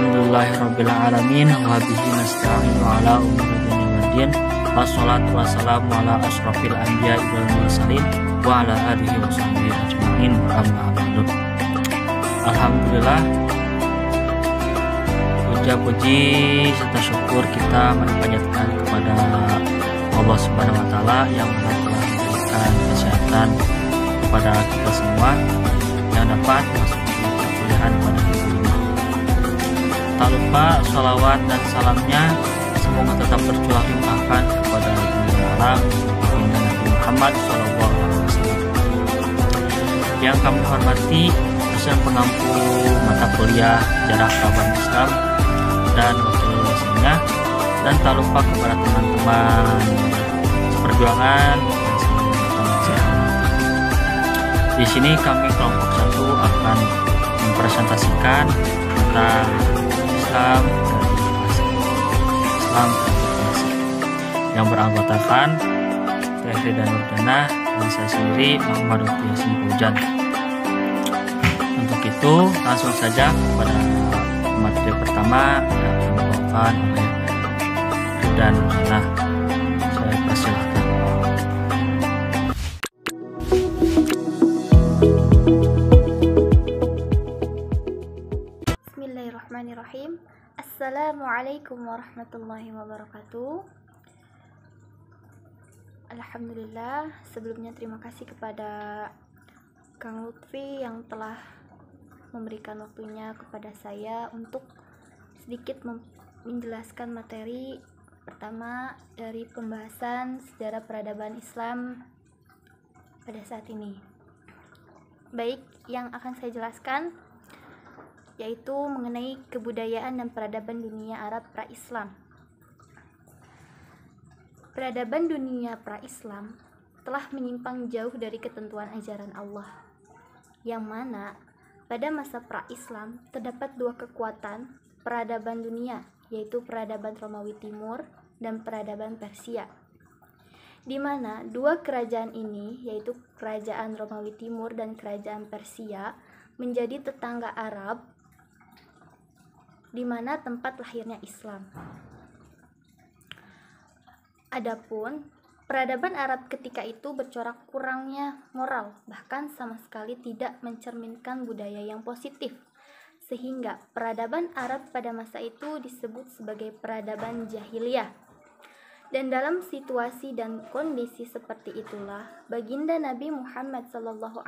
Alhamdulillahirrabbilalamin. Wabihi nasta'inu ala umuri dunia waddin. Wassalatu wassalamu ala asrofil anbiya wal mursalin wa ala alihi wa sahbihi ajma'in. Amma ba'du. Alhamdulillah, puja-puji serta syukur kita panjatkan kepada Allah Subhanahu wa taala yang telah memberikan kesehatan kepada kita semua yang dapat masuk ke perkuliahan pada hari ini. Tak lupa sholawat dan salamnya semoga tetap tercurah limpahkan kepada Nabi Alam Nabi Muhammad SAW. Yang kami hormati dosen pengampu mata kuliah Sejarah Peradaban Islam dan wakil dosennya, dan tak lupa kepada teman-teman seperjuangan dan seluruh teman sehat. Di sini kami kelompok 1 akan mempresentasikan tentang Islam yang beranggotakan Teh dan Nurdana dan saya sendiri Muhammad Yasin Fauzan. Untuk itu langsung saja kepada materi pertama yang akan dibawakan oleh dan Nurdana. Saya persilahkan. Bismillahirrahmanirrahim. Assalamualaikum warahmatullahi wabarakatuh. Alhamdulillah, sebelumnya terima kasih kepada Kang Lutfi yang telah memberikan waktunya kepada saya untuk sedikit menjelaskan materi pertama dari pembahasan sejarah peradaban Islam pada saat ini. Baik, yang akan saya jelaskan yaitu mengenai kebudayaan dan peradaban dunia Arab pra-Islam. Peradaban dunia pra-Islam telah menyimpang jauh dari ketentuan ajaran Allah, yang mana pada masa pra-Islam terdapat 2 kekuatan peradaban dunia, yaitu peradaban Romawi Timur dan peradaban Persia, di mana 2 kerajaan ini, yaitu kerajaan Romawi Timur dan kerajaan Persia, menjadi tetangga Arab di mana tempat lahirnya Islam. Adapun peradaban Arab ketika itu bercorak kurangnya moral, bahkan sama sekali tidak mencerminkan budaya yang positif, sehingga peradaban Arab pada masa itu disebut sebagai peradaban jahiliyah. Dan dalam situasi dan kondisi seperti itulah baginda Nabi Muhammad SAW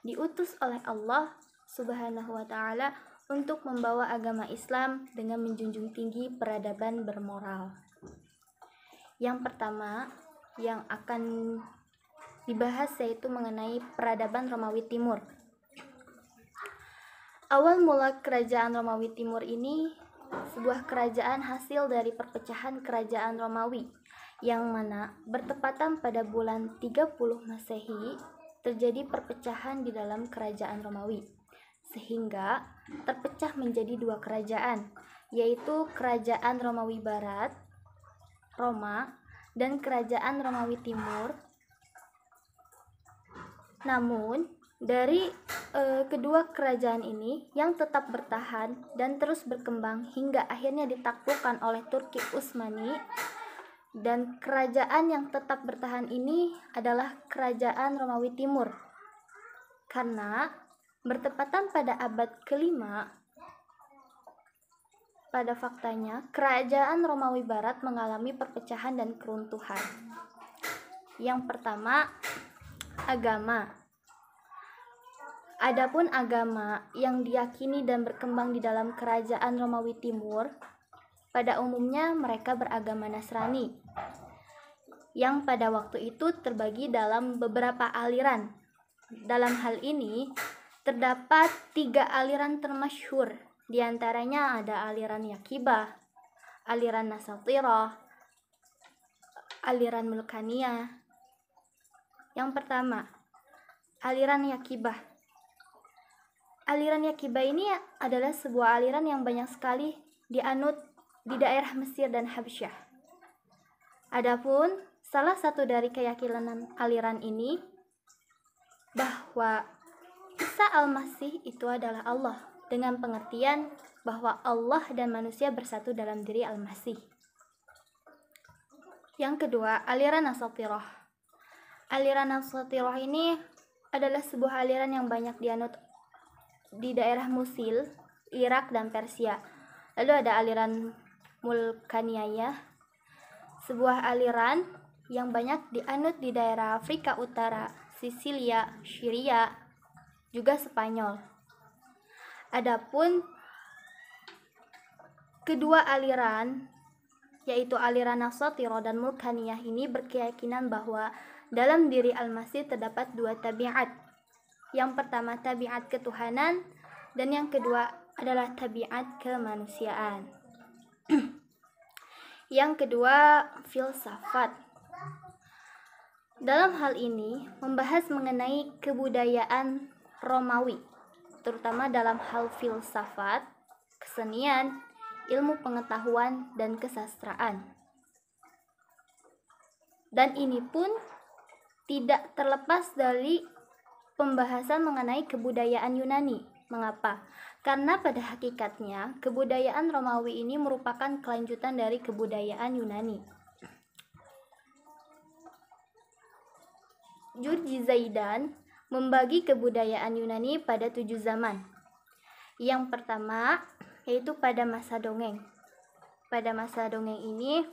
diutus oleh Allah Subhanahu wa taala untuk membawa agama Islam dengan menjunjung tinggi peradaban bermoral. Yang pertama yang akan dibahas yaitu mengenai peradaban Romawi Timur. Awal mula kerajaan Romawi Timur ini sebuah kerajaan hasil dari perpecahan kerajaan Romawi, yang mana bertepatan pada bulan 30 Masehi terjadi perpecahan di dalam kerajaan Romawi, sehingga terpecah menjadi 2 kerajaan, yaitu kerajaan Romawi Barat, Roma, dan kerajaan Romawi Timur. Namun, dari kedua kerajaan ini yang tetap bertahan dan terus berkembang hingga akhirnya ditaklukkan oleh Turki Utsmani, dan kerajaan yang tetap bertahan ini adalah kerajaan Romawi Timur, karena bertepatan pada abad ke-5, pada faktanya kerajaan Romawi Barat mengalami perpecahan dan keruntuhan. Yang pertama, agama. Adapun agama yang diyakini dan berkembang di dalam kerajaan Romawi Timur, pada umumnya mereka beragama Nasrani, yang pada waktu itu terbagi dalam beberapa aliran. Dalam hal ini terdapat 3 aliran termasyhur, diantaranya ada aliran Yaqibah, aliran Nasatirah, aliran Mulkaniyah. Yang pertama, aliran Yaqibah. Aliran Yaqibah ini adalah sebuah aliran yang banyak sekali dianut di daerah Mesir dan Habsyah. Adapun salah satu dari keyakinan aliran ini bahwa Isa Al-Masih itu adalah Allah, dengan pengertian bahwa Allah dan manusia bersatu dalam diri Al-Masih. Yang kedua, aliran Asatirah. Aliran Asatirah ini adalah sebuah aliran yang banyak dianut di daerah Musil, Irak, dan Persia. Lalu ada aliran Mulkaniyah, sebuah aliran yang banyak dianut di daerah Afrika Utara, Sisilia, Syria, juga Spanyol. Adapun kedua aliran, yaitu aliran Asatirah dan Mulkaniyah ini berkeyakinan bahwa dalam diri Al-Masih terdapat dua tabiat. Yang pertama tabiat ketuhanan dan yang kedua adalah tabiat kemanusiaan. Yang kedua, filsafat. Dalam hal ini membahas mengenai kebudayaan Romawi, terutama dalam hal filsafat, kesenian, ilmu pengetahuan, dan kesastraan. Dan ini pun tidak terlepas dari pembahasan mengenai kebudayaan Yunani. Mengapa? Karena pada hakikatnya kebudayaan Romawi ini merupakan kelanjutan dari kebudayaan Yunani. Jurji Zaidan membagi kebudayaan Yunani pada 7 zaman. Yang pertama yaitu pada masa dongeng. Pada masa dongeng ini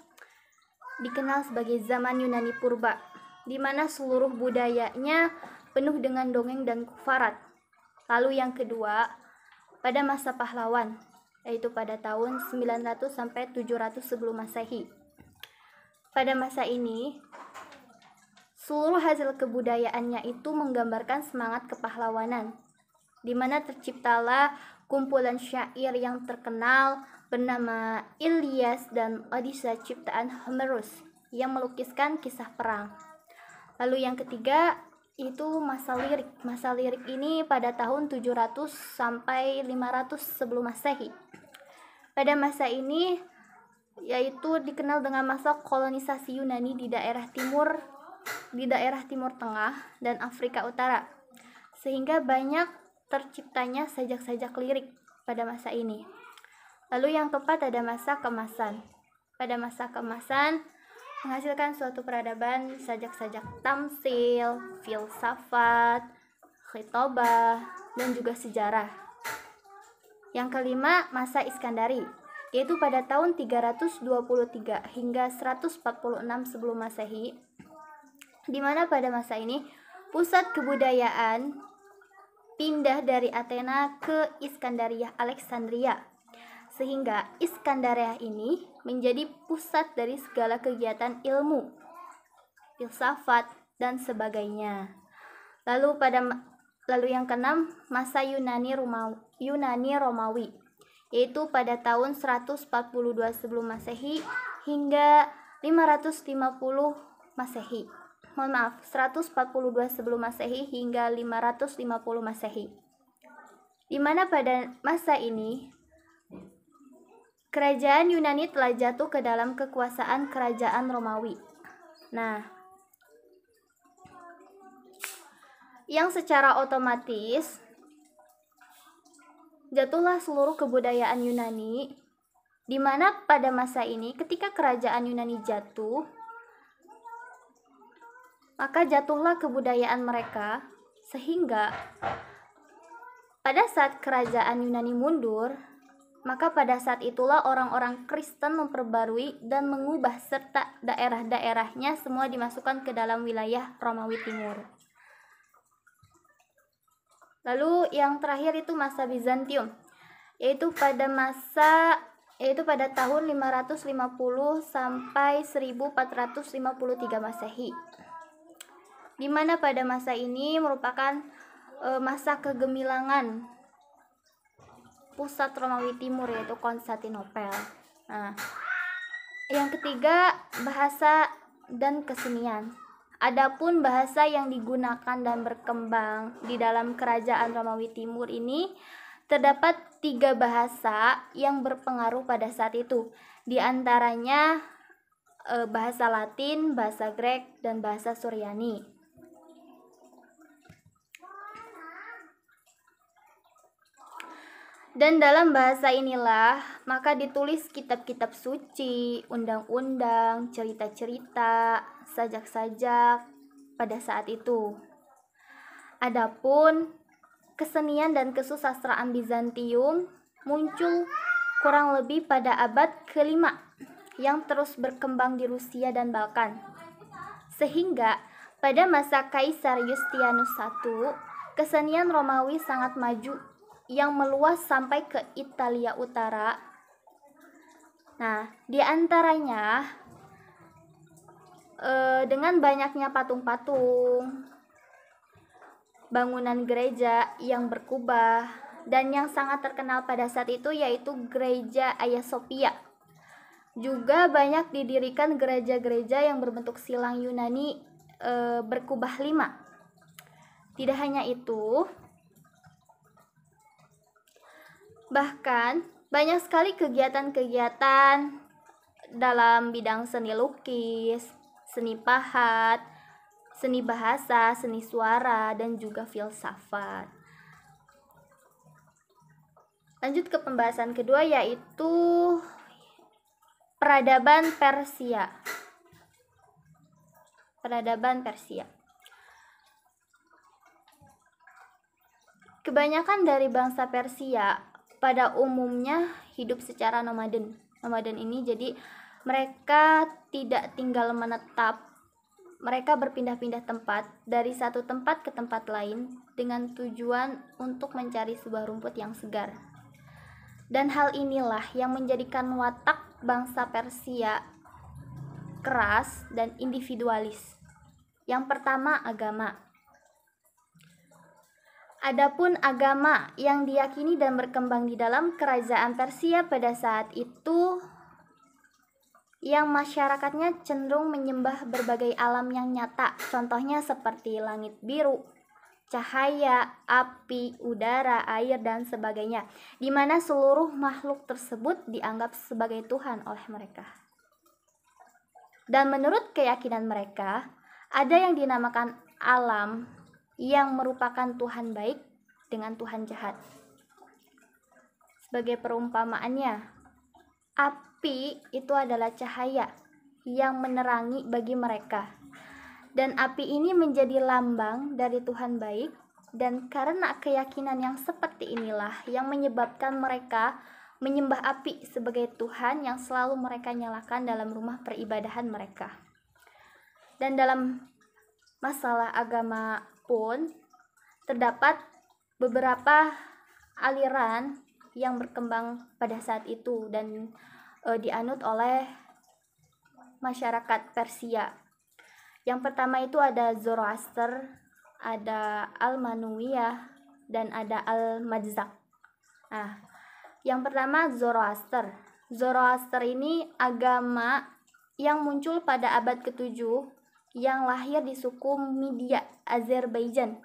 dikenal sebagai zaman Yunani Purba, di mana seluruh budayanya penuh dengan dongeng dan kufarat. Lalu yang kedua, pada masa pahlawan, yaitu pada tahun 900 sampai 700 sebelum Masehi. Pada masa ini, seluruh hasil kebudayaannya itu menggambarkan semangat kepahlawanan, di mana terciptalah kumpulan syair yang terkenal bernama Ilyas dan Odyssey ciptaan Homerus yang melukiskan kisah perang. Lalu yang ketiga itu masa lirik. Masa lirik ini pada tahun 700 sampai 500 sebelum Masehi. Pada masa ini yaitu dikenal dengan masa kolonisasi Yunani di daerah Timur Tengah dan Afrika Utara. Sehingga banyak terciptanya sajak-sajak lirik pada masa ini. Lalu yang keempat ada masa keemasan. Pada masa keemasan menghasilkan suatu peradaban sajak-sajak tamsil, filsafat, khitobah, dan juga sejarah. Yang kelima, masa Iskandari, yaitu pada tahun 323 hingga 146 sebelum Masehi, di mana pada masa ini pusat kebudayaan pindah dari Athena ke Iskandaria Alexandria, sehingga Iskandaria ini menjadi pusat dari segala kegiatan ilmu, filsafat, dan sebagainya. Lalu yang keenam, masa Yunani Romawi, yaitu pada tahun 142 sebelum Masehi hingga 550 Masehi. 142 sebelum Masehi hingga 550 Masehi. Di mana pada masa ini kerajaan Yunani telah jatuh ke dalam kekuasaan kerajaan Romawi. Nah, yang secara otomatis jatuhlah seluruh kebudayaan Yunani, di mana pada masa ini ketika kerajaan Yunani jatuh, maka jatuhlah kebudayaan mereka, sehingga pada saat kerajaan Yunani mundur, maka pada saat itulah orang-orang Kristen memperbarui dan mengubah serta daerah-daerahnya semua dimasukkan ke dalam wilayah Romawi Timur. Lalu yang terakhir itu masa Bizantium, yaitu pada tahun 550 sampai 1453 Masehi. Di mana pada masa ini merupakan masa kegemilangan pusat Romawi Timur, yaitu Konstantinopel. Nah, yang ketiga, bahasa dan kesenian. Adapun bahasa yang digunakan dan berkembang di dalam kerajaan Romawi Timur ini terdapat 3 bahasa yang berpengaruh pada saat itu. Di antaranya bahasa Latin, bahasa Grek, dan bahasa Suryani. Dan dalam bahasa inilah maka ditulis kitab-kitab suci, undang-undang, cerita-cerita, sajak-sajak pada saat itu. Adapun kesenian dan kesusastraan Bizantium muncul kurang lebih pada abad ke-5 yang terus berkembang di Rusia dan Balkan. Sehingga pada masa Kaisar Yustianus I, kesenian Romawi sangat maju yang meluas sampai ke Italia Utara. Nah, di antaranya dengan banyaknya patung-patung, bangunan gereja yang berkubah, dan yang sangat terkenal pada saat itu yaitu Gereja Hagia Sophia. Juga banyak didirikan gereja-gereja yang berbentuk silang Yunani berkubah 5. Tidak hanya itu, bahkan banyak sekali kegiatan-kegiatan dalam bidang seni lukis, seni pahat, seni bahasa, seni suara, dan juga filsafat. Lanjut ke pembahasan kedua yaitu peradaban Persia. Peradaban Persia. Kebanyakan dari bangsa Persia pada umumnya hidup secara nomaden. Nomaden ini jadi mereka tidak tinggal menetap. Mereka berpindah-pindah tempat dari satu tempat ke tempat lain dengan tujuan untuk mencari sebuah rumput yang segar. Dan hal inilah yang menjadikan watak bangsa Persia keras dan individualis. Yang pertama, agama. Adapun agama yang diyakini dan berkembang di dalam kerajaan Persia pada saat itu yang masyarakatnya cenderung menyembah berbagai alam yang nyata, contohnya seperti langit biru, cahaya, api, udara, air, dan sebagainya, di mana seluruh makhluk tersebut dianggap sebagai Tuhan oleh mereka. Dan menurut keyakinan mereka, ada yang dinamakan alam yang merupakan Tuhan baik dengan Tuhan jahat. Sebagai perumpamaannya, api itu adalah cahaya yang menerangi bagi mereka. Dan api ini menjadi lambang dari Tuhan baik, dan karena keyakinan yang seperti inilah yang menyebabkan mereka menyembah api sebagai Tuhan yang selalu mereka nyalakan dalam rumah peribadahan mereka. Dan dalam masalah agama pun terdapat beberapa aliran yang berkembang pada saat itu dan dianut oleh masyarakat Persia. Yang pertama itu ada Zoroaster, ada Al-Manuwiyah, dan ada Al-Madzhab. Nah, yang pertama Zoroaster. Zoroaster ini agama yang muncul pada abad ke-7 yang lahir di suku Media, Azerbaijan.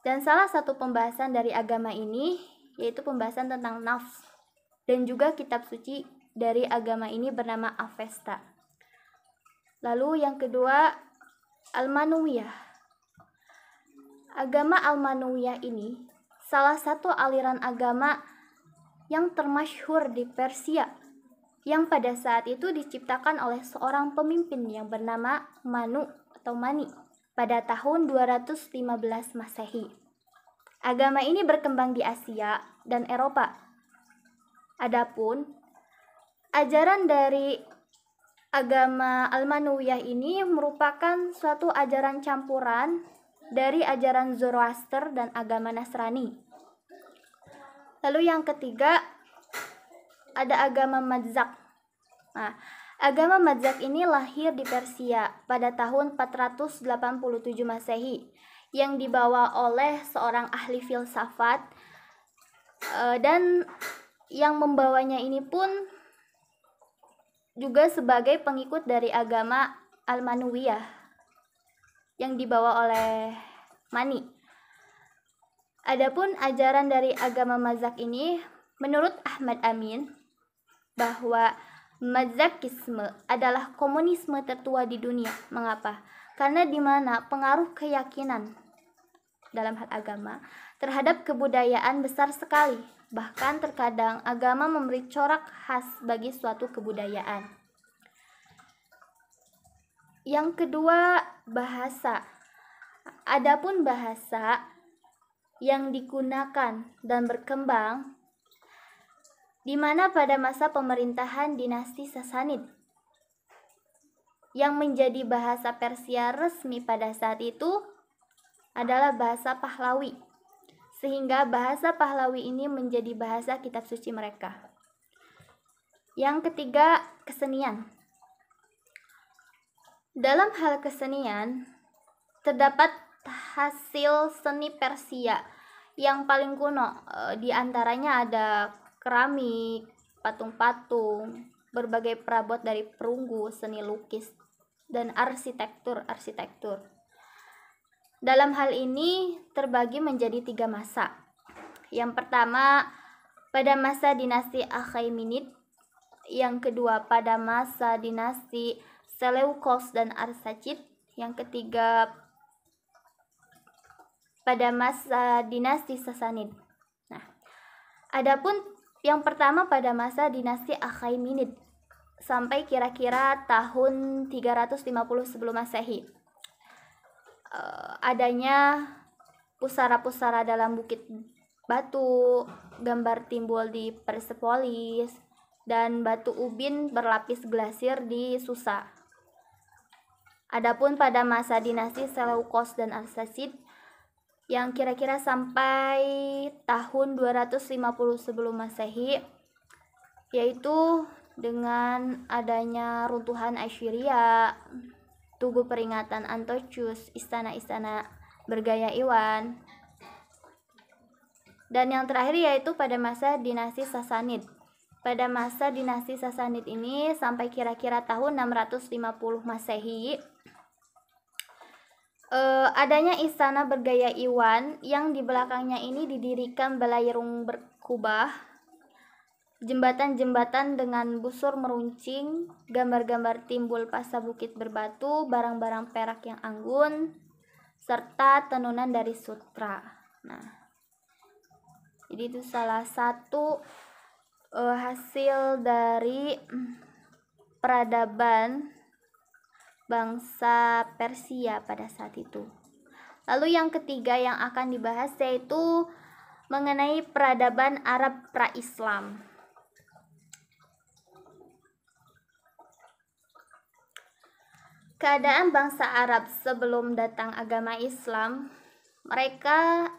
Dan salah satu pembahasan dari agama ini yaitu pembahasan tentang nafs, dan juga kitab suci dari agama ini bernama Avesta. Lalu yang kedua, Al-Manuwiyah. Agama Al-Manuwiyah ini salah satu aliran agama yang termasyhur di Persia, yang pada saat itu diciptakan oleh seorang pemimpin yang bernama Manu atau Mani pada tahun 215 Masehi. Agama ini berkembang di Asia dan Eropa. Adapun ajaran dari agama Al-Manuwiyah ini merupakan suatu ajaran campuran dari ajaran Zoroaster dan agama Nasrani. Lalu yang ketiga ada agama Madzhab. Nah, agama Madzhab ini lahir di Persia pada tahun 487 Masehi yang dibawa oleh seorang ahli filsafat dan yang membawanya ini pun juga sebagai pengikut dari agama Al-Manuwiyah yang dibawa oleh Mani. Adapun ajaran dari agama Madzhab ini menurut Ahmad Amin bahwa Madzhabisme adalah komunisme tertua di dunia. Mengapa? Karena di mana pengaruh keyakinan dalam hal agama terhadap kebudayaan besar sekali, Bahkan terkadang agama memberi corak khas bagi suatu kebudayaan. Yang kedua, bahasa. Adapun bahasa yang digunakan dan berkembang di mana pada masa pemerintahan dinasti Sasanid yang menjadi bahasa Persia resmi pada saat itu adalah bahasa Pahlawi, sehingga bahasa Pahlawi ini menjadi bahasa kitab suci mereka. Yang ketiga, kesenian. Dalam hal kesenian, terdapat hasil seni Persia yang paling kuno. Di antaranya ada keramik, patung-patung, berbagai perabot dari perunggu, seni lukis, dan arsitektur. Dalam hal ini terbagi menjadi 3 masa. Yang pertama pada masa dinasti Achaemenid, yang kedua pada masa dinasti Seleukos dan Arsacid, yang ketiga pada masa dinasti Sasanid. Nah, adapun yang pertama pada masa dinasti Achaemenid sampai kira-kira tahun 350 sebelum Masehi. Adanya pusara-pusara dalam bukit batu, gambar timbul di Persepolis, dan batu ubin berlapis glasir di Susa. Adapun pada masa dinasti Seleukos dan Arsacid yang kira-kira sampai tahun 250 sebelum Masehi, yaitu dengan adanya runtuhan Assyria, tugu peringatan Antiochus, istana-istana bergaya Iwan, dan yang terakhir yaitu pada masa dinasti Sasanid. Pada masa dinasti Sasanid ini sampai kira-kira tahun 650 Masehi, adanya istana bergaya Iwan yang di belakangnya ini didirikan belayarung berkubah, jembatan-jembatan dengan busur meruncing, gambar-gambar timbul pasa bukit berbatu, barang-barang perak yang anggun, serta tenunan dari sutra. Nah, jadi itu salah satu hasil dari peradaban bangsa Persia pada saat itu. Lalu yang ketiga yang akan dibahas yaitu mengenai peradaban Arab pra-Islam. Keadaan bangsa Arab sebelum datang agama Islam, mereka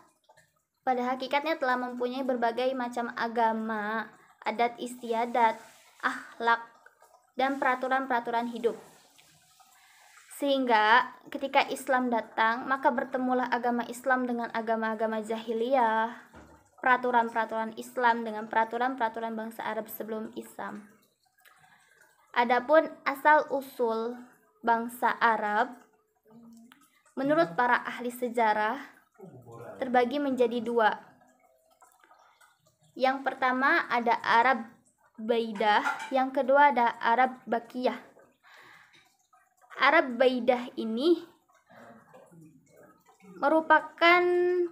pada hakikatnya telah mempunyai berbagai macam agama, adat istiadat, akhlak, dan peraturan-peraturan hidup. Sehingga ketika Islam datang, maka bertemulah agama Islam dengan agama-agama jahiliyah, peraturan-peraturan Islam dengan peraturan-peraturan bangsa Arab sebelum Islam. Adapun asal-usul bangsa Arab, menurut para ahli sejarah, terbagi menjadi 2. Yang pertama ada Arab Baidah, yang kedua ada Arab Bakiyah. Arab Baidah ini merupakan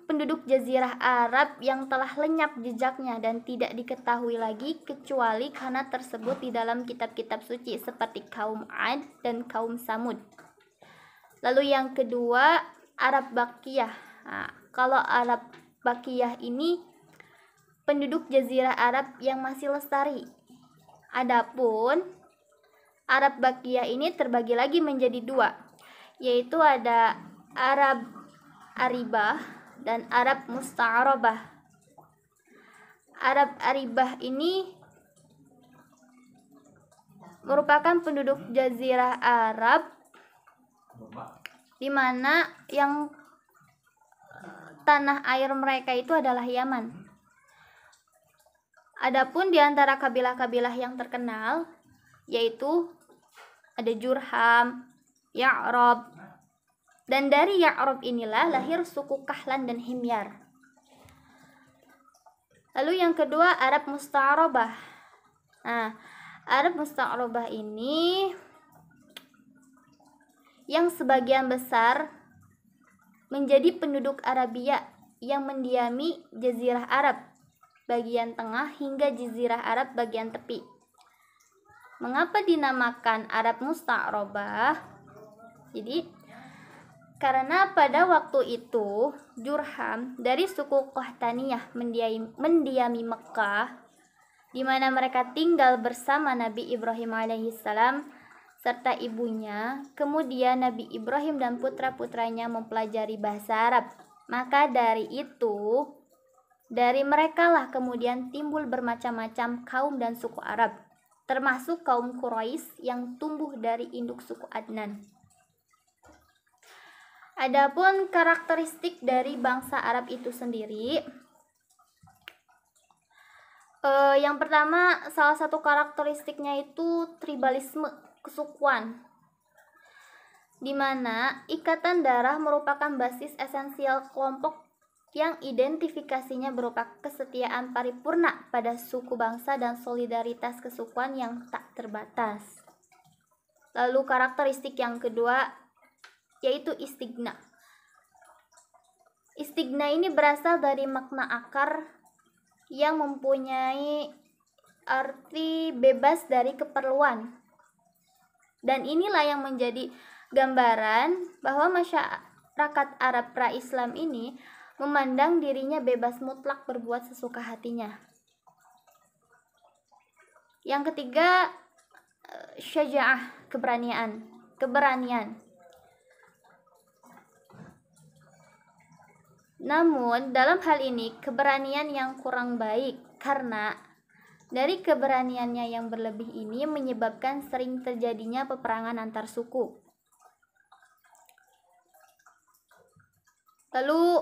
penduduk jazirah Arab yang telah lenyap jejaknya dan tidak diketahui lagi kecuali karena tersebut di dalam kitab-kitab suci seperti kaum Ad dan kaum Samud. Lalu yang kedua Arab Bakiyah. Nah, kalau Arab Bakiyah ini penduduk jazirah Arab yang masih lestari. Adapun Arab Bakiyah ini terbagi lagi menjadi 2, yaitu ada Arab Aribah dan Arab Musta'arabah. Arab Aribah ini merupakan penduduk jazirah Arab di mana yang tanah air mereka itu adalah Yaman. Adapun di antara kabilah-kabilah yang terkenal yaitu ada Jurham, Ya'rab, dan dari Ya'rab inilah lahir suku Kahlan dan Himyar. Lalu yang kedua Arab Musta'arabah. Nah, Arab Musta'arabah ini yang sebagian besar menjadi penduduk Arabia yang mendiami Jazirah Arab, bagian tengah hingga Jazirah Arab bagian tepi. Mengapa dinamakan Arab Musta'rabah? Jadi, karena pada waktu itu Jurham dari suku Qahtaniyah mendiami Mekah, di mana mereka tinggal bersama Nabi Ibrahim alaihissalam serta ibunya. Kemudian Nabi Ibrahim dan putra-putranya mempelajari bahasa Arab. Maka dari itu, dari merekalah kemudian timbul bermacam-macam kaum dan suku Arab, termasuk kaum Quraisy yang tumbuh dari induk suku Adnan. Adapun karakteristik dari bangsa Arab itu sendiri, yang pertama, salah satu karakteristiknya itu tribalisme, kesukuan, di mana ikatan darah merupakan basis esensial kelompok yang identifikasinya berupa kesetiaan paripurna pada suku bangsa dan solidaritas kesukuan yang tak terbatas. Lalu karakteristik yang kedua yaitu istigna. Istigna ini berasal dari makna akar yang mempunyai arti bebas dari keperluan. Dan inilah yang menjadi gambaran bahwa masyarakat Arab pra-Islam ini memandang dirinya bebas mutlak berbuat sesuka hatinya. Yang ketiga, syaja'ah, keberanian. Namun, dalam hal ini keberanian yang kurang baik, karena dari keberaniannya yang berlebih ini menyebabkan sering terjadinya peperangan antar suku. Lalu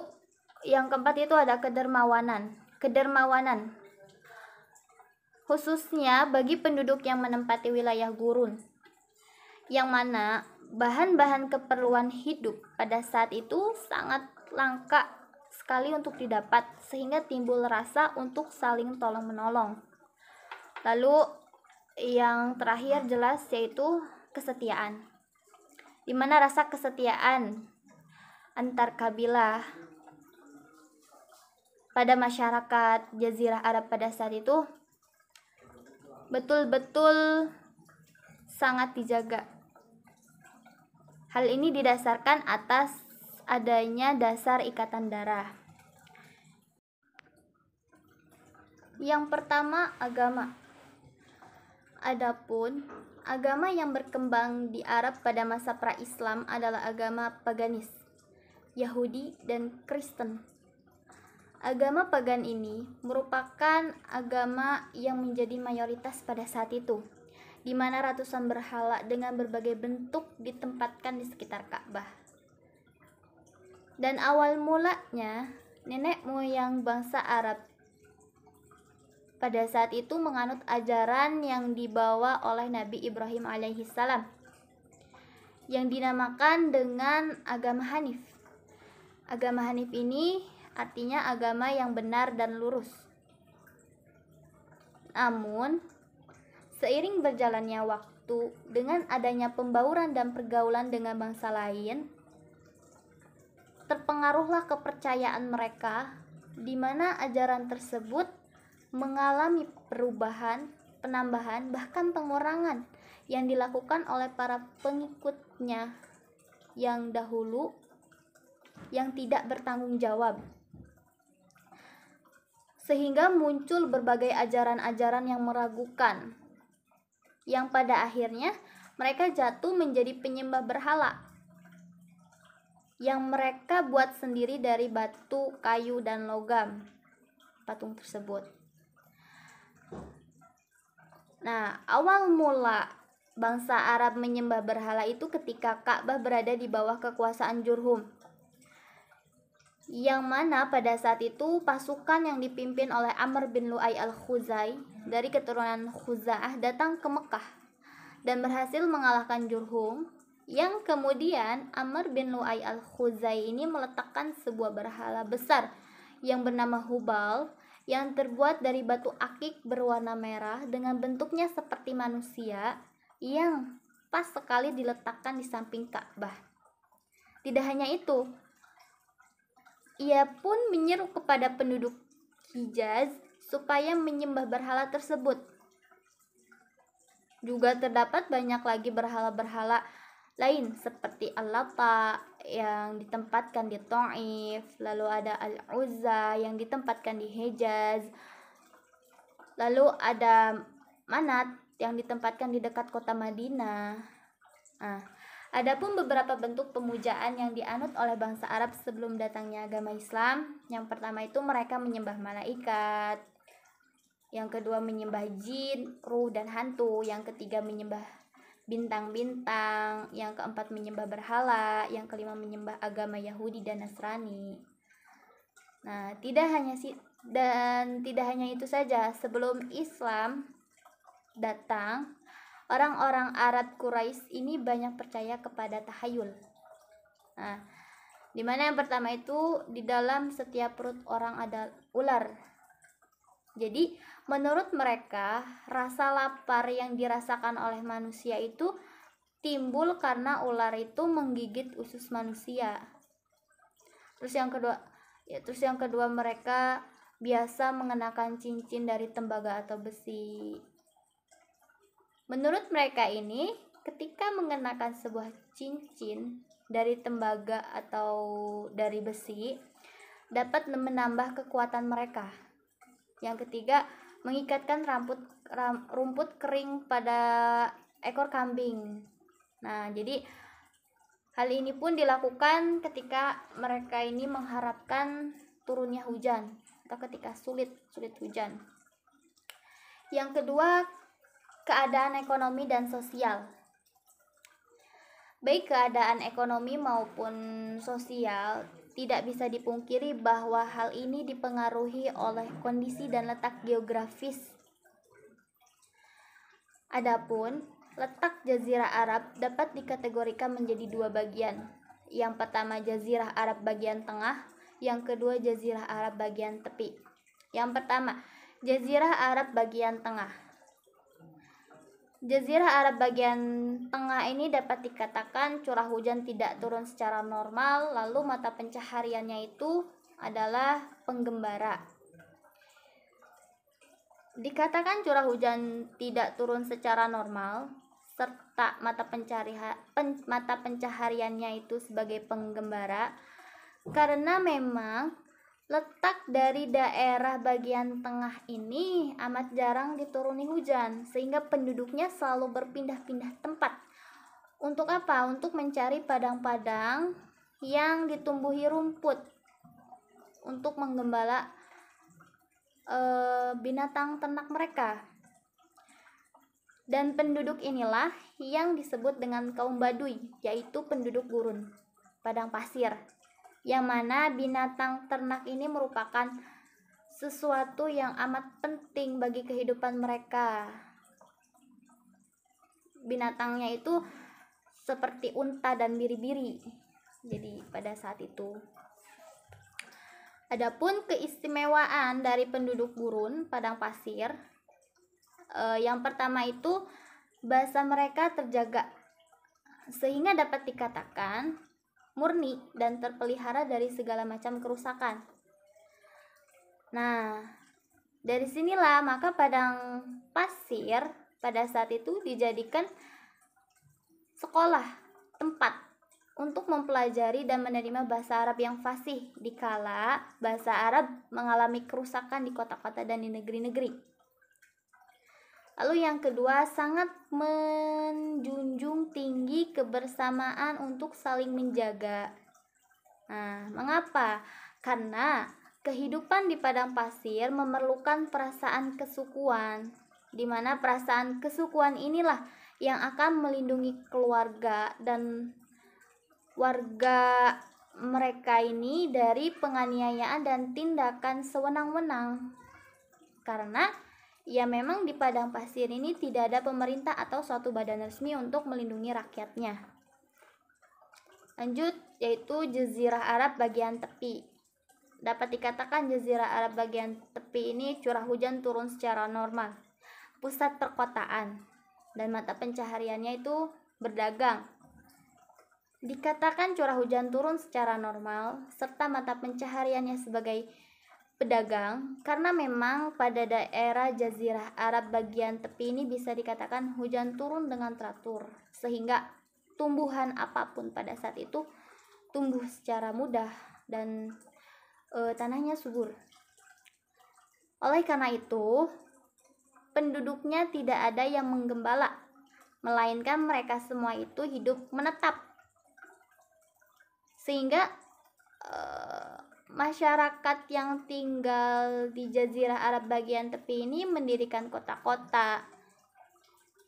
yang keempat itu ada kedermawanan, khususnya bagi penduduk yang menempati wilayah gurun, yang mana bahan-bahan keperluan hidup pada saat itu sangat langka sekali untuk didapat, sehingga timbul rasa untuk saling tolong-menolong. Lalu yang terakhir jelas yaitu kesetiaan, di mana rasa kesetiaan antar kabilah pada masyarakat Jazirah Arab pada saat itu betul-betul sangat dijaga. Hal ini didasarkan atas adanya dasar ikatan darah. Yang pertama, agama. Adapun agama yang berkembang di Arab pada masa pra-Islam adalah agama paganis, Yahudi dan Kristen. Agama pagan ini merupakan agama yang menjadi mayoritas pada saat itu, di mana ratusan berhala dengan berbagai bentuk ditempatkan di sekitar Ka'bah. Dan awal mulanya, nenek moyang bangsa Arab pada saat itu menganut ajaran yang dibawa oleh Nabi Ibrahim alaihissalam, yang dinamakan dengan agama Hanif. Agama Hanif ini artinya agama yang benar dan lurus. Namun, seiring berjalannya waktu dengan adanya pembauran dan pergaulan dengan bangsa lain, terpengaruhlah kepercayaan mereka, di mana ajaran tersebut mengalami perubahan, penambahan, bahkan pengurangan yang dilakukan oleh para pengikutnya yang dahulu yang tidak bertanggung jawab. Sehingga muncul berbagai ajaran-ajaran yang meragukan, yang pada akhirnya mereka jatuh menjadi penyembah berhala yang mereka buat sendiri dari batu, kayu, dan logam patung tersebut. Nah, awal mula bangsa Arab menyembah berhala itu ketika Ka'bah berada di bawah kekuasaan Jurhum, yang mana pada saat itu pasukan yang dipimpin oleh Amr bin Lu'ay al-Khuzai dari keturunan Khuza'ah datang ke Mekah dan berhasil mengalahkan Jurhum, yang kemudian Amr bin Lu'ay al-Khuzai ini meletakkan sebuah berhala besar yang bernama Hubal, yang terbuat dari batu akik berwarna merah dengan bentuknya seperti manusia, yang pas sekali diletakkan di samping Ka'bah. Tidak hanya itu, ia pun menyeru kepada penduduk Hijaz supaya menyembah berhala tersebut. Juga terdapat banyak lagi berhala-berhala lain seperti Al-Lata yang ditempatkan di Taif, lalu ada Al-Uzza yang ditempatkan di Hejaz, lalu ada Manat yang ditempatkan di dekat kota Madinah. Adapun beberapa bentuk pemujaan yang dianut oleh bangsa Arab sebelum datangnya agama Islam, yang pertama itu mereka menyembah malaikat, yang kedua menyembah jin, ruh dan hantu, yang ketiga menyembah bintang-bintang, yang keempat menyembah berhala, yang kelima menyembah agama Yahudi dan Nasrani. Nah, tidak hanya itu saja, sebelum Islam datang, orang-orang Arab Quraisy ini banyak percaya kepada tahayul. Nah, dimana yang pertama itu di dalam setiap perut orang ada ular. Jadi, menurut mereka, rasa lapar yang dirasakan oleh manusia itu timbul karena ular itu menggigit usus manusia. Terus yang kedua mereka biasa mengenakan cincin dari tembaga atau besi. Menurut mereka ini, ketika mengenakan sebuah cincin dari tembaga atau dari besi, dapat menambah kekuatan mereka. Yang ketiga, mengikatkan rumput kering pada ekor kambing. Nah, jadi hal ini pun dilakukan ketika mereka ini mengharapkan turunnya hujan atau ketika sulit hujan. Yang kedua, keadaan ekonomi dan sosial. Baik keadaan ekonomi maupun sosial, tidak bisa dipungkiri bahwa hal ini dipengaruhi oleh kondisi dan letak geografis. Adapun letak Jazirah Arab dapat dikategorikan menjadi dua bagian. Yang pertama Jazirah Arab bagian tengah, yang kedua Jazirah Arab bagian tepi. Yang pertama, Jazirah Arab bagian tengah. Jazirah Arab bagian tengah ini dapat dikatakan curah hujan tidak turun secara normal, lalu mata pencahariannya itu adalah penggembara. Dikatakan curah hujan tidak turun secara normal, serta mata pencahariannya itu sebagai penggembara, karena memang letak dari daerah bagian tengah ini amat jarang dituruni hujan, sehingga penduduknya selalu berpindah-pindah tempat. Untuk apa? Untuk mencari padang-padang yang ditumbuhi rumput untuk menggembala binatang ternak mereka. Dan penduduk inilah yang disebut dengan kaum Baduy, yaitu penduduk gurun, padang pasir, yang mana binatang ternak ini merupakan sesuatu yang amat penting bagi kehidupan mereka. Binatangnya itu seperti unta dan biri-biri. Jadi pada saat itu. Adapun keistimewaan dari penduduk gurun padang pasir, yang pertama itu bahasa mereka terjaga, sehingga dapat dikatakan murni dan terpelihara dari segala macam kerusakan. Nah, dari sinilah maka padang pasir pada saat itu dijadikan sekolah, tempat untuk mempelajari dan menerima bahasa Arab yang fasih dikala bahasa Arab mengalami kerusakan di kota-kota dan di negeri-negeri. Lalu yang kedua, sangat menjunjung tinggi kebersamaan untuk saling menjaga. Nah, mengapa? Karena kehidupan di padang pasir memerlukan perasaan kesukuan, di mana perasaan kesukuan inilah yang akan melindungi keluarga dan warga mereka ini dari penganiayaan dan tindakan sewenang-wenang. Karena ya memang di padang pasir ini tidak ada pemerintah atau suatu badan resmi untuk melindungi rakyatnya. Lanjut, yaitu Jazirah Arab bagian tepi. Dapat dikatakan Jazirah Arab bagian tepi ini curah hujan turun secara normal, pusat perkotaan, dan mata pencahariannya itu berdagang. Dikatakan curah hujan turun secara normal, serta mata pencahariannya sebagai pedagang karena memang pada daerah Jazirah Arab bagian tepi ini bisa dikatakan hujan turun dengan teratur, sehingga tumbuhan apapun pada saat itu tumbuh secara mudah dan tanahnya subur. Oleh karena itu, penduduknya tidak ada yang menggembala, melainkan mereka semua itu hidup menetap. Sehingga masyarakat yang tinggal di Jazirah Arab bagian tepi ini mendirikan kota-kota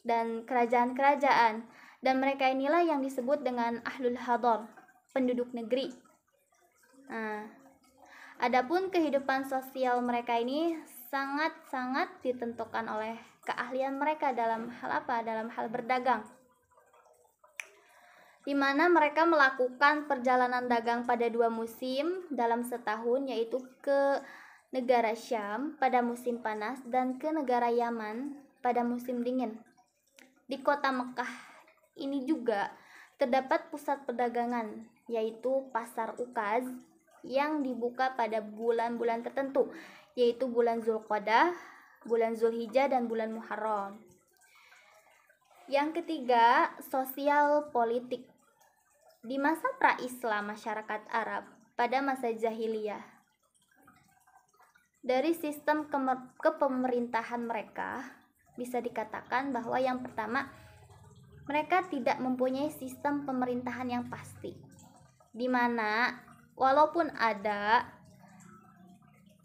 dan kerajaan-kerajaan, dan mereka inilah yang disebut dengan Ahlul Hadar, penduduk negeri. Nah, adapun kehidupan sosial mereka ini sangat-sangat ditentukan oleh keahlian mereka dalam hal apa? Dalam hal berdagang, di mana mereka melakukan perjalanan dagang pada 2 musim dalam setahun, yaitu ke negara Syam pada musim panas dan ke negara Yaman pada musim dingin. Di kota Mekah ini juga terdapat pusat perdagangan, yaitu Pasar Ukaz yang dibuka pada bulan-bulan tertentu, yaitu bulan Zulqa'dah, bulan Zulhijjah, dan bulan Muharram. Yang ketiga, sosial politik. Di masa pra-Islam masyarakat Arab pada masa jahiliyah, dari sistem kepemerintahan mereka bisa dikatakan bahwa yang pertama, mereka tidak mempunyai sistem pemerintahan yang pasti, di mana walaupun ada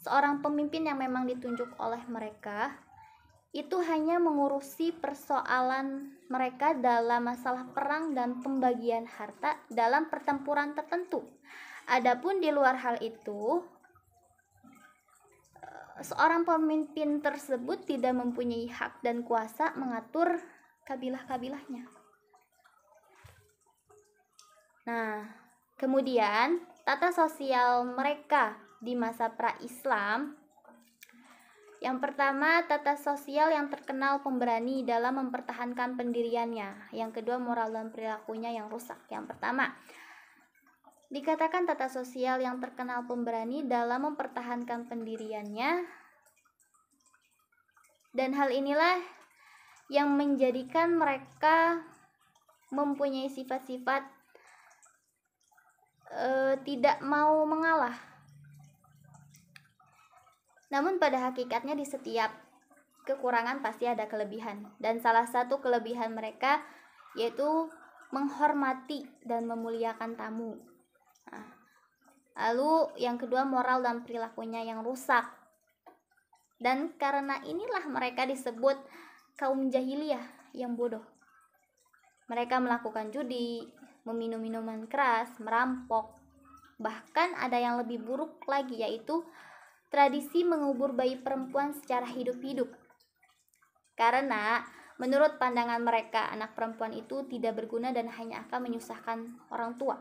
seorang pemimpin yang memang ditunjuk oleh mereka, itu hanya mengurusi persoalan mereka dalam masalah perang dan pembagian harta dalam pertempuran tertentu. Adapun di luar hal itu, seorang pemimpin tersebut tidak mempunyai hak dan kuasa mengatur kabilah-kabilahnya. Nah, kemudian tata sosial mereka di masa pra-Islam, yang pertama, tata sosial yang terkenal pemberani dalam mempertahankan pendiriannya. Yang kedua, moral dan perilakunya yang rusak. Yang pertama, dikatakan tata sosial yang terkenal pemberani dalam mempertahankan pendiriannya, dan hal inilah yang menjadikan mereka mempunyai sifat-sifat tidak mau mengalah. Namun pada hakikatnya di setiap kekurangan pasti ada kelebihan, dan salah satu kelebihan mereka yaitu menghormati dan memuliakan tamu. Nah, lalu yang kedua, moral dan perilakunya yang rusak, dan karena inilah mereka disebut kaum jahiliyah yang bodoh. Mereka melakukan judi, meminum minuman keras, merampok, bahkan ada yang lebih buruk lagi, yaitu tradisi mengubur bayi perempuan secara hidup-hidup. Karena menurut pandangan mereka, anak perempuan itu tidak berguna dan hanya akan menyusahkan orang tua.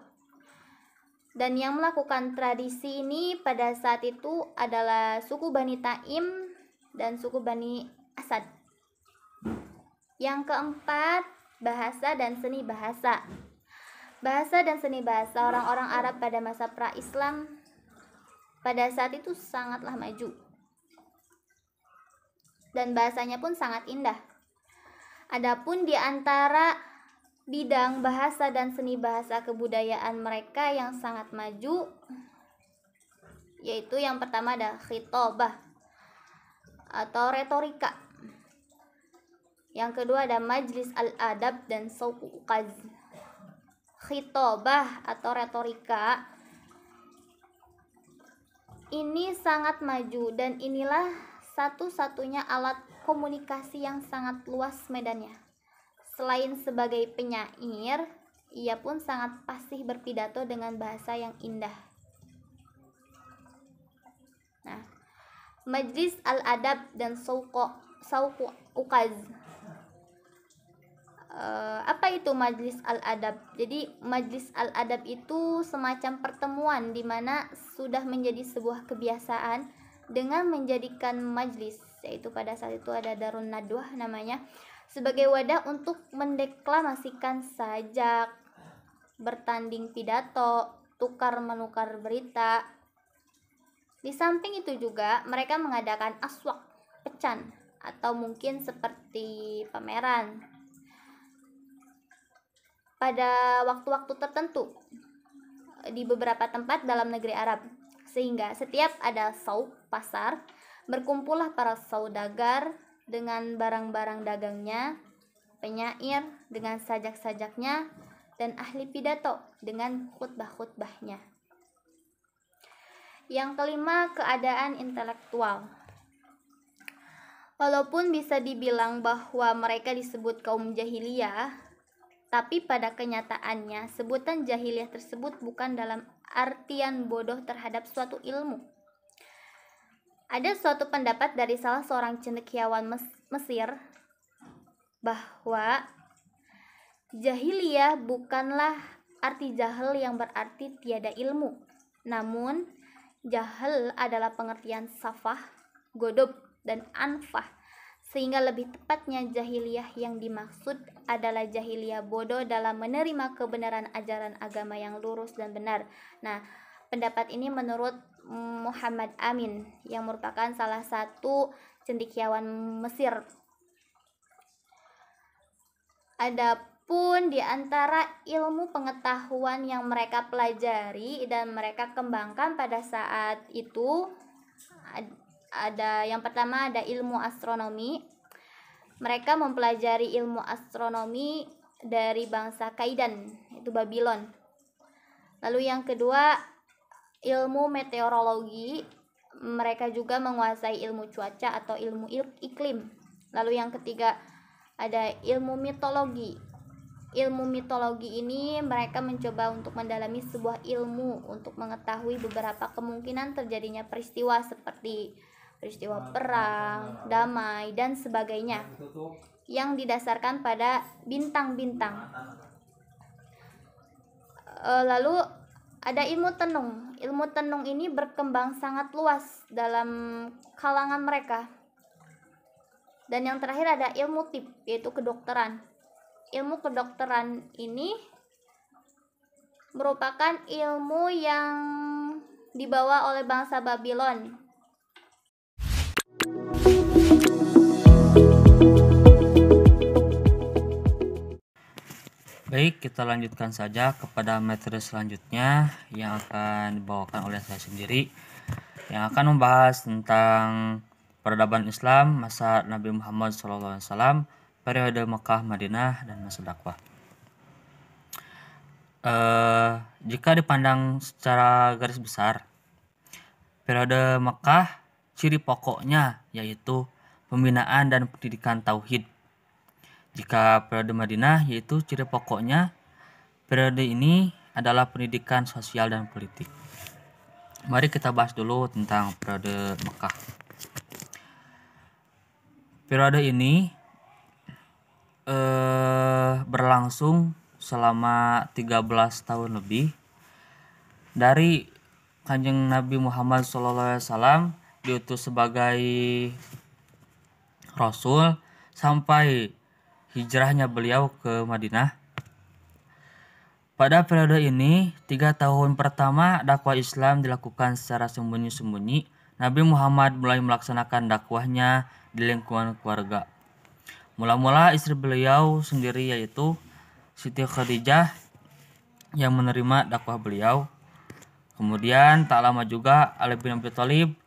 Dan yang melakukan tradisi ini pada saat itu adalah suku Bani Taim dan suku Bani Asad. Yang keempat, bahasa dan seni bahasa. Bahasa dan seni bahasa orang-orang Arab pada masa pra-Islam pada saat itu sangatlah maju, dan bahasanya pun sangat indah. Adapun di antara bidang bahasa dan seni bahasa kebudayaan mereka yang sangat maju, yaitu yang pertama ada khitabah atau retorika. Yang kedua ada majlis al-adab dan sauq uqaz. Khitabah atau retorika ini sangat maju, dan inilah satu-satunya alat komunikasi yang sangat luas medannya. Selain sebagai penyair, ia pun sangat fasih berpidato dengan bahasa yang indah. Nah, majlis al-adab dan sauq uqaz. Apa itu majlis al-adab? Jadi majlis al-adab itu semacam pertemuan di mana sudah menjadi sebuah kebiasaan dengan menjadikan majlis, yaitu pada saat itu ada Darun Nadwah namanya, sebagai wadah untuk mendeklamasikan sajak, bertanding pidato, tukar menukar berita, Di samping itu juga mereka mengadakan aswak, pecan, atau mungkin seperti pameran pada waktu-waktu tertentu di beberapa tempat dalam negeri Arab. Sehingga setiap ada sauk, pasar, berkumpullah para saudagar dengan barang-barang dagangnya, penyair dengan sajak-sajaknya, dan ahli pidato dengan khutbah-khutbahnya. Yang kelima, keadaan intelektual. Walaupun bisa dibilang bahwa mereka disebut kaum jahiliyah, tapi pada kenyataannya sebutan jahiliyah tersebut bukan dalam artian bodoh terhadap suatu ilmu. Ada suatu pendapat dari salah seorang cendekiawan Mesir bahwa jahiliyah bukanlah arti jahil yang berarti tiada ilmu, namun jahil adalah pengertian safah, godob, dan anfah, sehingga lebih tepatnya jahiliyah yang dimaksud adalah jahiliyah bodoh dalam menerima kebenaran ajaran agama yang lurus dan benar. Nah, pendapat ini menurut Muhammad Amin yang merupakan salah satu cendekiawan Mesir. Adapun di antara ilmu pengetahuan yang mereka pelajari dan mereka kembangkan pada saat itu, ada yang pertama ada ilmu astronomi. Mereka mempelajari ilmu astronomi dari bangsa Kaidan, itu Babylon. Lalu yang kedua, ilmu meteorologi. Mereka juga menguasai ilmu cuaca atau ilmu iklim. Lalu yang ketiga, ada ilmu mitologi. Ilmu mitologi ini mereka mencoba untuk mendalami sebuah ilmu untuk mengetahui beberapa kemungkinan terjadinya peristiwa seperti peristiwa perang, damai, dan sebagainya yang didasarkan pada bintang-bintang. Lalu ada ilmu tenung. Ilmu tenung ini berkembang sangat luas dalam kalangan mereka. Dan yang terakhir ada ilmu tib, yaitu kedokteran. Ilmu kedokteran ini merupakan ilmu yang dibawa oleh bangsa Babylon. Baik, kita lanjutkan saja kepada materi selanjutnya yang akan dibawakan oleh saya sendiri, yang akan membahas tentang peradaban Islam masa Nabi Muhammad SAW, periode Mekah, Madinah, dan masa dakwah. Jika dipandang secara garis besar, periode Mekah ciri pokoknya yaitu pembinaan dan pendidikan tauhid. Jika periode Madinah yaitu ciri pokoknya periode ini adalah pendidikan sosial dan politik. Mari kita bahas dulu tentang periode Mekah. Periode ini berlangsung selama 13 tahun lebih dari Kanjeng Nabi Muhammad SAW diutus sebagai Rasul sampai hijrahnya beliau ke Madinah. Pada periode ini, 3 tahun pertama dakwah Islam dilakukan secara sembunyi-sembunyi. Nabi Muhammad mulai melaksanakan dakwahnya di lingkungan keluarga. Mula-mula istri beliau sendiri yaitu Siti Khadijah yang menerima dakwah beliau. Kemudian tak lama juga Ali bin Abi Thalib,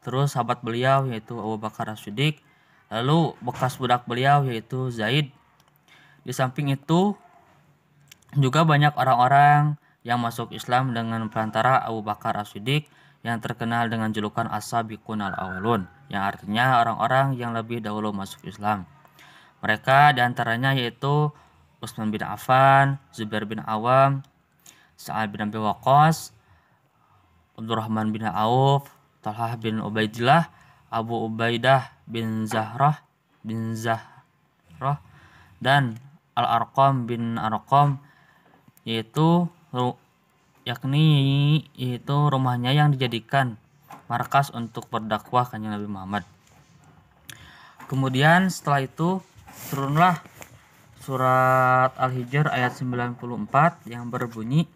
terus sahabat beliau yaitu Abu Bakar As-Siddiq, lalu bekas budak beliau yaitu Zaid. Di samping itu juga banyak orang-orang yang masuk Islam dengan perantara Abu Bakar As-Siddiq yang terkenal dengan julukan As-Sabiqun Al-Awwalun, yang artinya orang-orang yang lebih dahulu masuk Islam. Mereka diantaranya yaitu Utsman bin Affan, Zubair bin Awam, Sa'ad bin Abi Waqqas, Abdurrahman bin Auf, Talhah bin Ubaidillah, Abu Ubaidah bin Zahrah, dan Al-Arqam bin Arqam, yaitu rumahnya yang dijadikan markas untuk berdakwah Kanjeng Nabi Muhammad. Kemudian setelah itu turunlah surat Al-Hijr ayat 94 yang berbunyi,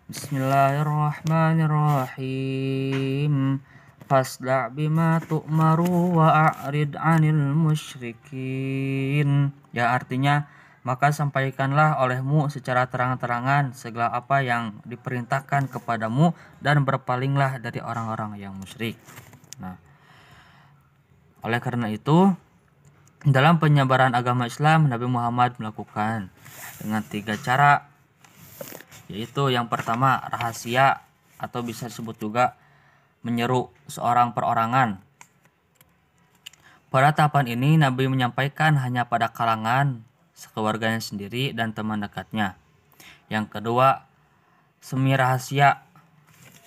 Bismillahirrahmanirrahim. Fasda' bima tu'maru wa a'rid 'anil musyrikin. Ya, artinya maka sampaikanlah olehmu secara terang-terangan segala apa yang diperintahkan kepadamu dan berpalinglah dari orang-orang yang musyrik. Nah, oleh karena itu dalam penyebaran agama Islam Nabi Muhammad melakukan dengan 3 cara, yaitu yang pertama rahasia atau bisa disebut juga menyeru seorang perorangan. Pada tahapan ini Nabi menyampaikan hanya pada kalangan sekeluarganya sendiri dan teman dekatnya. Yang kedua, semi rahasia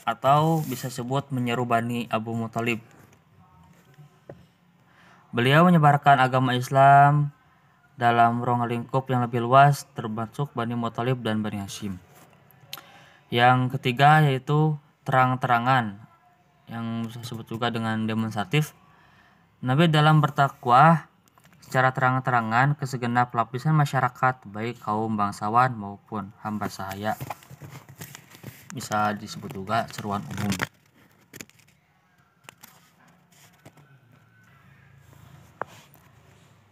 atau bisa disebut menyeru Bani Abu Muthalib. Beliau menyebarkan agama Islam dalam ruang lingkup yang lebih luas termasuk Bani Muthalib dan Bani Hashim. Yang ketiga yaitu terang-terangan yang bisa disebut juga dengan demonstratif. Nabi dalam berdakwah secara terang-terangan ke segenap lapisan masyarakat baik kaum bangsawan maupun hamba sahaya. Bisa disebut juga seruan umum.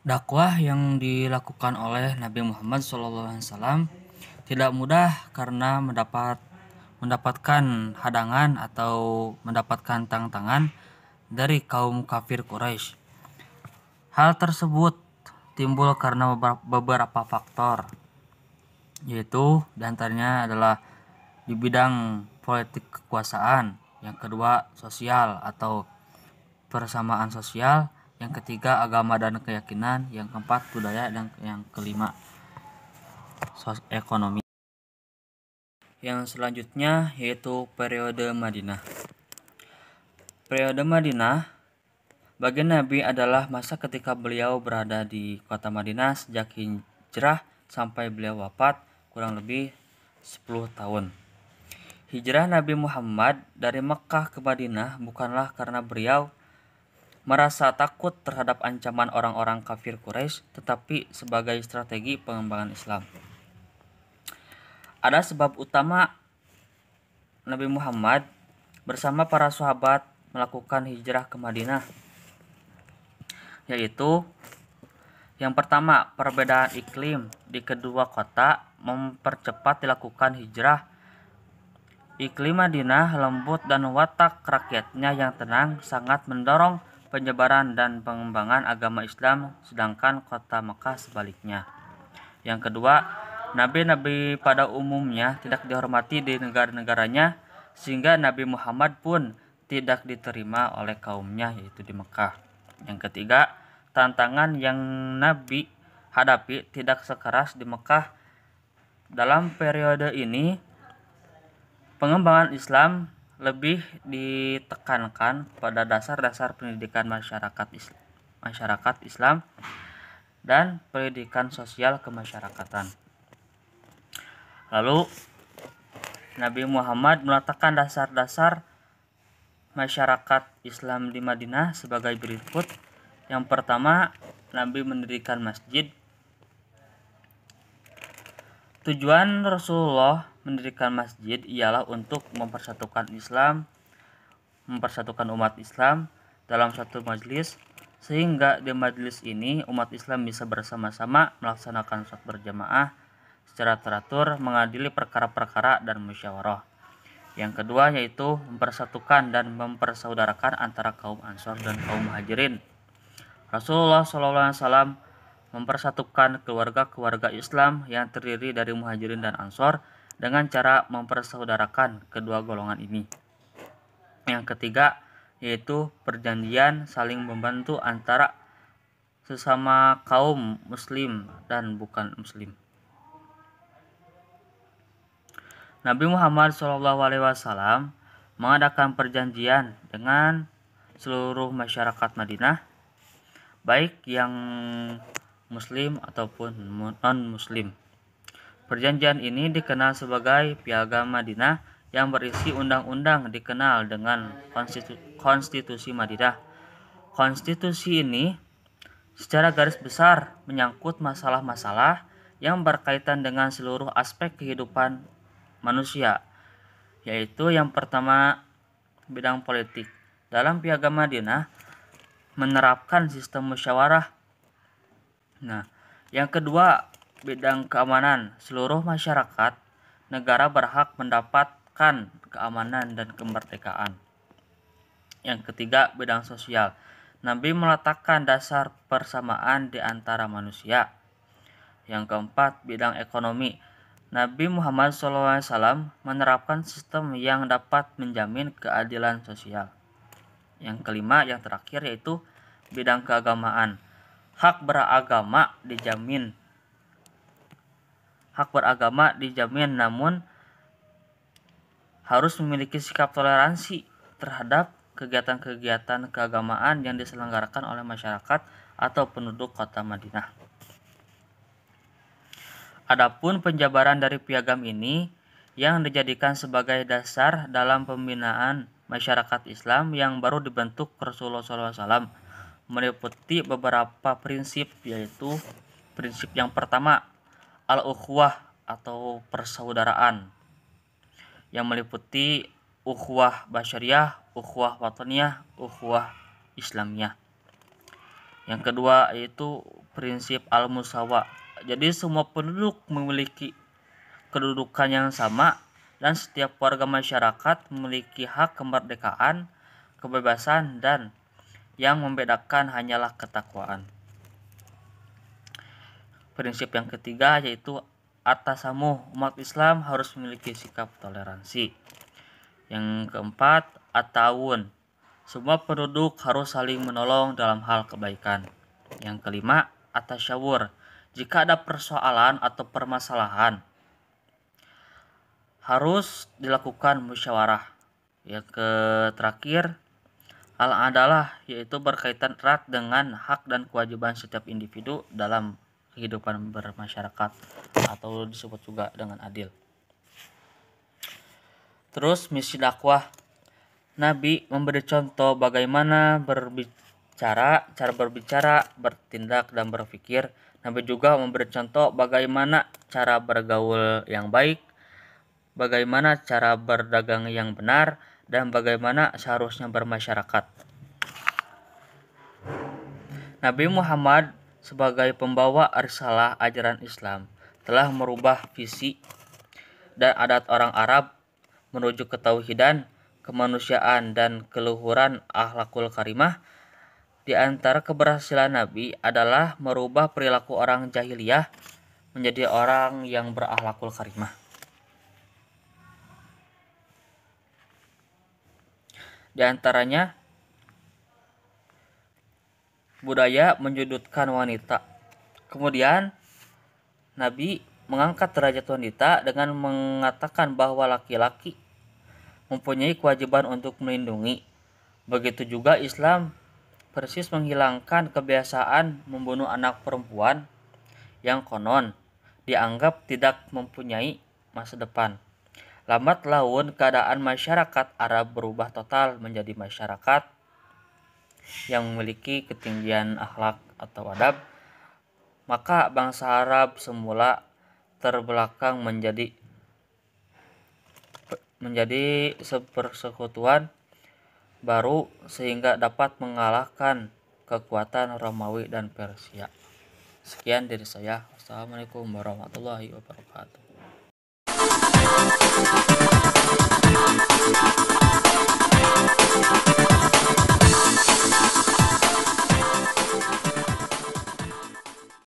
Dakwah yang dilakukan oleh Nabi Muhammad SAW tidak mudah karena mendapatkan hadangan atau mendapatkan tantangan dari kaum kafir Quraisy. Hal tersebut timbul karena beberapa faktor, yaitu diantaranya adalah di bidang politik kekuasaan, yang kedua sosial atau persamaan sosial, yang ketiga agama dan keyakinan, yang keempat budaya, dan yang kelima ekonomi. Yang selanjutnya yaitu periode Madinah. Periode Madinah bagi Nabi adalah masa ketika beliau berada di kota Madinah sejak hijrah sampai beliau wafat, kurang lebih 10 tahun. Hijrah Nabi Muhammad dari Mekkah ke Madinah bukanlah karena beliau merasa takut terhadap ancaman orang-orang kafir Quraisy, tetapi sebagai strategi pengembangan Islam. Ada sebab utama Nabi Muhammad bersama para sahabat melakukan hijrah ke Madinah, yaitu yang pertama, perbedaan iklim di kedua kota mempercepat dilakukan hijrah. Iklim Madinah lembut dan watak rakyatnya yang tenang sangat mendorong penyebaran dan pengembangan agama Islam, sedangkan kota Mekah sebaliknya. Yang kedua, nabi-nabi pada umumnya tidak dihormati di negara-negaranya, sehingga Nabi Muhammad pun tidak diterima oleh kaumnya, yaitu di Mekah. Yang ketiga, tantangan yang Nabi hadapi tidak sekeras di Mekah. Dalam periode ini, pengembangan Islam lebih ditekankan pada dasar-dasar pendidikan masyarakat Islam dan pendidikan sosial kemasyarakatan. Lalu Nabi Muhammad meletakkan dasar-dasar masyarakat Islam di Madinah sebagai berikut. Yang pertama, Nabi mendirikan masjid. Tujuan Rasulullah mendirikan masjid ialah untuk mempersatukan umat Islam dalam satu majelis, sehingga di majelis ini umat Islam bisa bersama-sama melaksanakan sholat berjamaah secara teratur, mengadili perkara-perkara dan musyawarah. Yang kedua yaitu mempersatukan dan mempersaudarakan antara kaum Ansor dan kaum Muhajirin. Rasulullah SAW mempersatukan keluarga-keluarga Islam yang terdiri dari Muhajirin dan Ansor dengan cara mempersaudarakan kedua golongan ini. Yang ketiga yaitu perjanjian saling membantu antara sesama kaum muslim dan bukan muslim. Nabi Muhammad SAW mengadakan perjanjian dengan seluruh masyarakat Madinah, baik yang muslim ataupun non-muslim. Perjanjian ini dikenal sebagai Piagam Madinah yang berisi undang-undang dikenal dengan Konstitusi Madinah. Konstitusi ini secara garis besar menyangkut masalah-masalah yang berkaitan dengan seluruh aspek kehidupan manusia, yaitu yang pertama bidang politik. Dalam Piagam Madinah menerapkan sistem musyawarah. Nah, yang kedua bidang keamanan. Seluruh masyarakat negara berhak mendapatkan keamanan dan kemerdekaan. Yang ketiga bidang sosial. Nabi meletakkan dasar persamaan di antara manusia. Yang keempat bidang ekonomi. Nabi Muhammad SAW menerapkan sistem yang dapat menjamin keadilan sosial. Yang kelima, yang terakhir, yaitu bidang keagamaan. Hak beragama dijamin, namun harus memiliki sikap toleransi terhadap kegiatan-kegiatan keagamaan yang diselenggarakan oleh masyarakat atau penduduk kota Madinah. Adapun penjabaran dari piagam ini yang dijadikan sebagai dasar dalam pembinaan masyarakat Islam yang baru dibentuk Rasulullah SAW meliputi beberapa prinsip, yaitu prinsip yang pertama al-ukhuwah atau persaudaraan, yang meliputi ukhuwah basyariah, ukhuwah wataniyah, ukhuwah islamiyah. Yang kedua yaitu prinsip al-musawa. Jadi semua penduduk memiliki kedudukan yang sama dan setiap warga masyarakat memiliki hak kemerdekaan, kebebasan, dan yang membedakan hanyalah ketakwaan. Prinsip yang ketiga yaitu at-tasamuh. Umat Islam harus memiliki sikap toleransi. Yang keempat at-ta'awun. Semua penduduk harus saling menolong dalam hal kebaikan. Yang kelima at-tasyawur. Jika ada persoalan atau permasalahan harus dilakukan musyawarah. Yang terakhir al-adalah, yaitu berkaitan erat dengan hak dan kewajiban setiap individu dalam kehidupan bermasyarakat atau disebut juga dengan adil. Terus misi dakwah. Nabi memberi contoh bagaimana cara berbicara, bertindak, dan berpikir. Nabi juga memberi contoh bagaimana cara bergaul yang baik, bagaimana cara berdagang yang benar, dan bagaimana seharusnya bermasyarakat. Nabi Muhammad sebagai pembawa risalah ajaran Islam telah merubah visi dan adat orang Arab menuju ketauhidan, kemanusiaan, dan keluhuran akhlakul karimah. Di antara keberhasilan Nabi adalah merubah perilaku orang jahiliyah menjadi orang yang berakhlakul karimah. Di antaranya budaya menyudutkan wanita. Kemudian Nabi mengangkat derajat wanita dengan mengatakan bahwa laki-laki mempunyai kewajiban untuk melindungi. Begitu juga Islam persis menghilangkan kebiasaan membunuh anak perempuan yang konon dianggap tidak mempunyai masa depan. Lambat laun keadaan masyarakat Arab berubah total menjadi masyarakat yang memiliki ketinggian akhlak atau adab. Maka bangsa Arab semula terbelakang menjadi sepersekutuan baru sehingga dapat mengalahkan kekuatan Romawi dan Persia. Sekian dari saya. Wassalamualaikum warahmatullahi wabarakatuh.